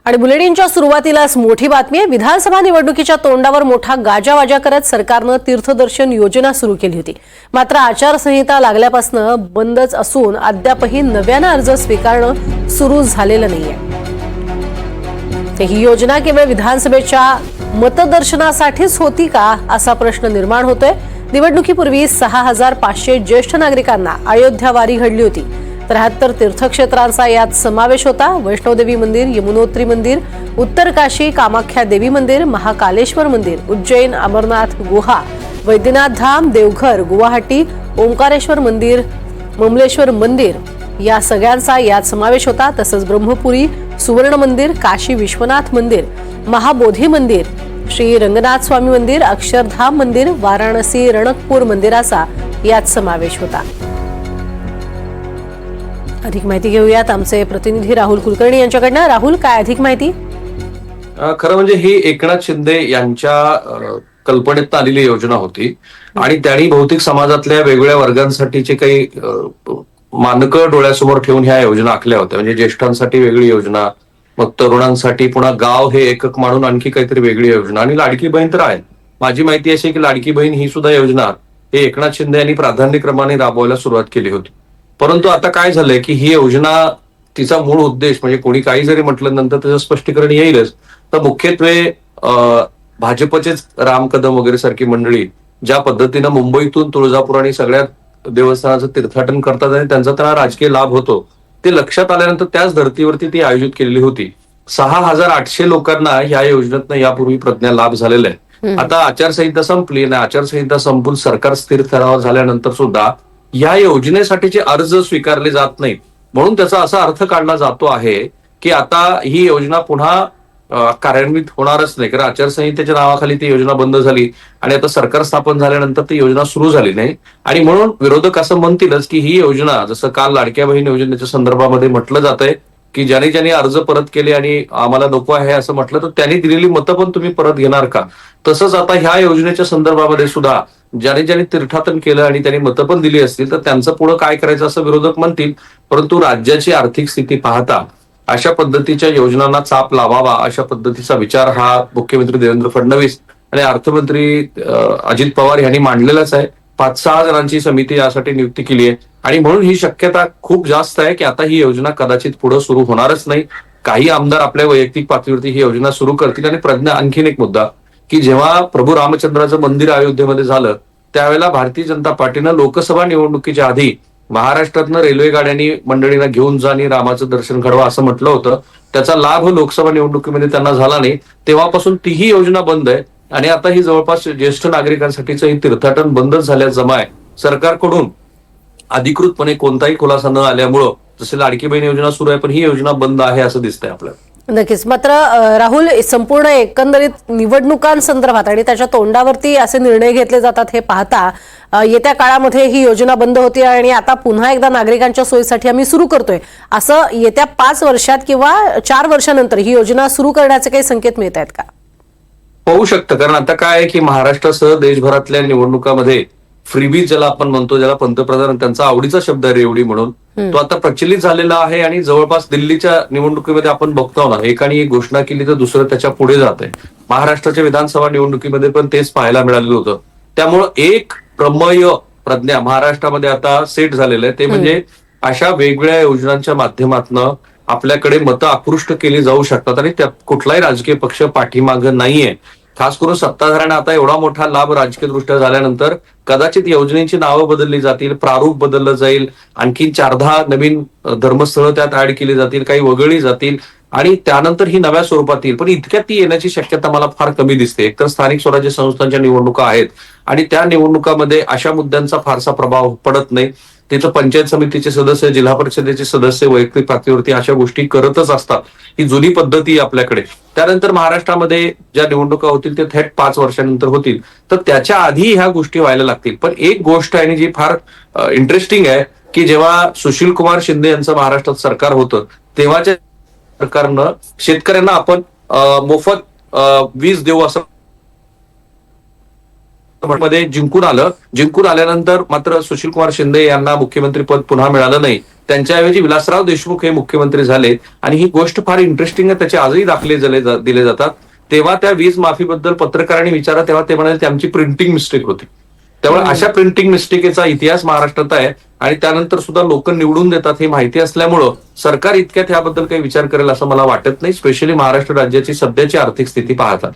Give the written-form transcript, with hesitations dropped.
आणि बुलेटिनच्या सुरुवातीलाच मोठी बातमी आहे। विधानसभा निवडणुकीच्या तोंडावर मोठा गाजावाजा करत सरकारने तीर्थदर्शन योजना सुरू केली होती। मात्र आचारसंहिता लागल्यापासून बंदच असून अद्यापही नव्याने अर्ज स्वीकारणं सुरू झालेलं नाहीये। ही योजना केवळ विधानसभेच्या मतदर्शनासाठीच होती का असा प्रश्न निर्माण होतोय। निवडणुकीपूर्वी 6500 ज्येष्ठ नागरिकांना अयोध्या वारी घडली होती। 73 तीर्थक्षेत्रांचा यात समावेश होता। वैष्णोदेवी मंदिर, यमुनोत्री मंदिर, उत्तर काशी कामाख्या देवी मंदिर, महाकालेश्वर मंदिर, उज्जैन, अमरनाथ गुहा, वैद्यनाथ धाम, देवघर, गुवाहाटी, ओंकारेश्वर मंदिर, ममलेश्वर मंदिर या सगळ्यांचा यात समावेश होता। तसंच ब्रह्मपुरी सुवर्ण मंदिर, काशी विश्वनाथ मंदिर, महाबोधी मंदिर, श्री रंगनाथ स्वामी मंदिर, अक्षरधाम मंदिर, वाराणसी रणकपूर मंदिराचा यात समावेश होता। अधिक माहिती घेऊयात आमचे प्रतिनिधी राहुल कुलकर्णी यांच्याकडनं। राहुल, काय अधिक माहिती? खरं म्हणजे ही एकनाथ शिंदे यांच्या कल्पनेत आलेली योजना होती आणि त्यांनी भौतिक समाजातल्या वेगवेगळ्या वर्गांसाठीचे काही मानकं डोळ्यासमोर ठेवून ह्या योजना आखल्या होत्या। म्हणजे ज्येष्ठांसाठी वेगळी योजना, मग तरुणांसाठी पुन्हा गाव हे एकक मानून आणखी काहीतरी वेगळी योजना, आणि लाडकी बहीण तर आहे। माझी माहिती अशी की लाडकी बहीण ही सुद्धा योजना हे एकनाथ शिंदे यांनी प्राधान्यक्रमाने राबवायला सुरुवात केली होती। परंतु आता काय झालंय की ही योजना, तिचा मूळ उद्देश म्हणजे कोणी काही जरी म्हटलं नंतर त्याचं स्पष्टीकरण येईलच, तर मुख्यत्वे भाजपचेच राम कदम वगैरे सारखी मंडळी ज्या पद्धतीनं मुंबईतून तुळजापूर आणि सगळ्या देवस्थानाचं तीर्थाटन करतात आणि त्यांचा त्यांना राजकीय लाभ होतो, ते लक्षात आल्यानंतर त्याच धर्तीवरती ती आयोजित केलेली होती। 6800 लोकांना या योजनेतनं यापूर्वी प्रज्ञा लाभ झालेला आहे। आता आचारसंहिता संपली आणि आचारसंहिता संपून सरकार स्थिर स्तरावर झाल्यानंतर सुद्धा या योजनेसाठीचे अर्ज स्वीकारले जात नाहीत। म्हणून त्याचा असा अर्थ काढला जातो आहे की आता ही योजना पुन्हा कार्यान्वित होणारच नाही, कारण आचारसंहितेच्या नावाखाली ती योजना बंद झाली आणि आता सरकार स्थापन झाल्यानंतर ती योजना सुरू झाली नाही। आणि म्हणून विरोधक असं म्हणतीलच की ही योजना, जसं काल लाडक्या बहीण योजनेच्या संदर्भामध्ये म्हटलं जात आहे की ज्याने ज्याने अर्ज परत केले आणि आम्हाला नको आहे असं म्हटलं, तर त्यांनी दिलेली मतं पण तुम्ही परत घेणार का? तसंच आता ह्या योजनेच्या संदर्भामध्ये सुद्धा ज्याने ज्याने तीर्थाटन केलं आणि त्यांनी मतं पण दिली असतील तर त्यांचं पुढे काय करायचं असं विरोधक म्हणतील। परंतु राज्याची आर्थिक स्थिती पाहता अशा पद्धतीच्या योजनांना चाप लावावा अशा पद्धतीचा विचार हा मुख्यमंत्री देवेंद्र फडणवीस आणि अर्थमंत्री अजित पवार यांनी मांडलेलाच आहे। 5-6 जणांची समिती यासाठी नियुक्ती केली आहे आणि म्हणून ही शक्यता खूप जास्त आहे की आता ही योजना कदाचित पुढे सुरू होणारच नाही। काही आमदार आपल्या वैयक्तिक पातळीवरती ही योजना सुरू करतील। आणि प्रज्ञा, आणखीन एक मुद्दा की जेव्हा प्रभू रामचंद्राचं मंदिर अयोध्येमध्ये झालं त्यावेळेला भारतीय जनता पार्टीनं लोकसभा निवडणुकीच्या आधी महाराष्ट्रातनं रेल्वे गाड्यांनी मंडळींना घेऊन जा आणि रामाचं दर्शन घडवा असं म्हटलं होतं। त्याचा लाभ लोकसभा निवडणुकीमध्ये त्यांना झाला नाही, तेव्हापासून तीही योजना बंद आहे। आणि आता ही जवळपास ज्येष्ठ नागरिकांसाठीचं ही तीर्थाटन बंदच झाल्याचं जमा आहे। सरकारकडून अधिकृतपणे कोणताही खुलासा न आल्यामुळं जसे लाडकी बहीण योजना सुरू आहे पण ही योजना बंद आहे असं दिसतंय आपल्याला। नक्कीच। मात्र राहुल, संपूर्ण एकंदरीत निवडणुकांसंदर्भात आणि त्याच्या तोंडावरती असे निर्णय घेतले जातात हे पाहता येत्या काळामध्ये ही योजना बंद होती आणि आता पुन्हा एकदा नागरिकांच्या सोयीसाठी आम्ही सुरू करतोय असं येत्या 5 वर्षात किंवा 4 वर्षानंतर ही योजना सुरू करण्याचे काही संकेत मिळत आहेत का? होऊ शकतं, कारण आता काय आहे की महाराष्ट्रासह देशभरातल्या निवडणुकामध्ये फ्रीबीज ज्याला आपण म्हणतो, ज्याला पंतप्रधान त्यांचा आवडीचा शब्द आहे रेवडी म्हणून, तो आता प्रचलित झालेला आहे। आणि जवळपास दिल्लीच्या निवडणुकीमध्ये आपण बघतो ना, एकाने एक घोषणा केली तर दुसरं त्याच्या पुढे जात आहे। महाराष्ट्राच्या विधानसभा निवडणुकीमध्ये पण तेच पाहायला मिळालेलं होतं। त्यामुळं एक प्रमेय प्रज्ञा महाराष्ट्रामध्ये आता सेट झालेलं आहे, ते म्हणजे अशा वेगवेगळ्या योजनांच्या माध्यमातून आपल्याकडे मतं आकृष्ट केली जाऊ शकतात आणि त्यात कुठलाही राजकीय पक्ष पाठीमागं नाहीये। खास करून सत्ताधाऱ्यांना आता एवढा मोठा लाभ राजकीय दृष्ट्या झाल्यानंतर कदाचित योजनेची नावं बदलली जातील, प्रारूप बदललं जाईल, आणखी 4-10 नवीन धर्मस्थळं त्यात ऍड केली जातील, काही वगळली जातील आणि त्यानंतर ही नव्या स्वरूपात येईल। पण इतक्यात ती येण्याची शक्यता मला फार कमी दिसते। एकतर स्थानिक स्वराज्य संस्थांच्या निवडणुका आहेत आणि त्या निवडणुकामध्ये अशा मुद्द्यांचा फारसा प्रभाव पडत नाही। तिथं पंचायत समितीचे सदस्य, जिल्हा परिषदेचे सदस्य वैयक्तिक पातळीवरती अशा गोष्टी करतच असतात। ही जुनी पद्धती आपल्याकडे। त्यानंतर महाराष्ट्रामध्ये ज्या निवडणुका होतील ते थेट 5 वर्षानंतर होतील, तर त्याच्या आधी ह्या गोष्टी व्हायला लागतील। पण एक गोष्ट आहे जी फार इंटरेस्टिंग आहे की जेव्हा सुशील कुमार शिंदे यांचं महाराष्ट्रात सरकार होतं तेव्हाच्या सरकारनं शेतकऱ्यांना आपण मोफत वीज देऊ असं मध्ये जिंकून आल्यानंतर मात्र सुशीलकुमार शिंदे यांना मुख्यमंत्री पद पुन्हा मिळालं नाही. त्यांच्याऐवजी विलासराव देशमुख हे मुख्यमंत्री झाले आणि ही गोष्ट फार इंटरेस्टिंग आहे. त्याचे आजही दाखले दिले जातात. तेव्हा त्या वीज माफीबद्दल पत्रकारांनी विचारलं तेव्हा ते म्हणाले, आमची प्रिंटिंग मिस्टेक होती. त्यामुळे अशा प्रिंटिंग मिस्टेकचा इतिहास महाराष्ट्रात आहे आणि त्यानंतर सुद्धा लोक निवडून देतात हे माहिती असल्यामुळं सरकार इतक्यात याबद्दल काही विचार करेल असं मला वाटत नाही, स्पेशली महाराष्ट्र राज्याची सध्याची आर्थिक स्थिती पाहता.